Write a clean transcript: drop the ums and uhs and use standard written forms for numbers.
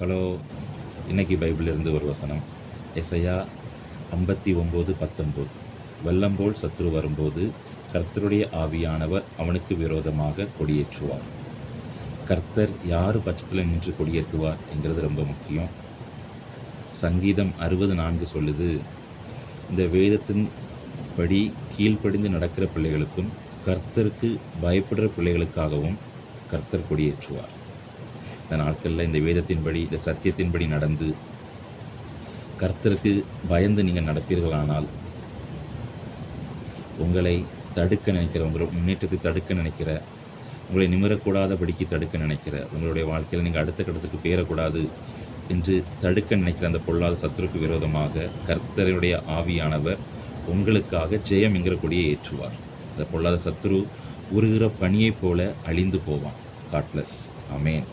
Hello. இன்னைக்கு பைபிளிலிருந்து ஒரு வசனம். எசையா 59:19. வெள்ளம் போல் சத்துரு வரும்போது கர்த்தருடைய ஆவியானவர் அவனுக்கு விரோதமாக கொடியேற்றுவார். கர்த்தர் யார் பட்சத்தில் நின்று கொடியேற்றுவார் என்கிறது ரொம்ப முக்கியம். சங்கீதம் 60:4 சொல்லுது, இந்த வேதத்தின் படி கீழ்ப்படிந்து நடக்கிற பிள்ளைகளுக்கும் கர்த்தருக்கு பயப்படுற பிள்ளைகளுக்காகவும் கர்த்தர் கொடியேற்றுவார். இந்த நாட்களில் இந்த வேதத்தின்படி, இந்த சத்தியத்தின்படி நடந்து கர்த்தருக்கு பயந்து நீங்கள் நடப்பீர்களானால், உங்களை தடுக்க நினைக்கிற, உங்களுடைய முன்னேற்றத்தை தடுக்க நினைக்கிற, உங்களை நிமிரக்கூடாதபடிக்கு தடுக்க நினைக்கிற, உங்களுடைய வாழ்க்கையில் நீங்கள் அடுத்த கட்டத்துக்கு பேரக்கூடாது என்று தடுக்க நினைக்கிற அந்த பொல்லாத சத்துருக்கு விரோதமாக கர்த்தருடைய ஆவியானவர் உங்களுக்காக ஜெயம் என்கிற கொடியை ஏற்றுவார். அந்த பொல்லாத சத்துரு உருகிற பனியைப் போல அழிந்து போவான். God bless. ஆமேன்.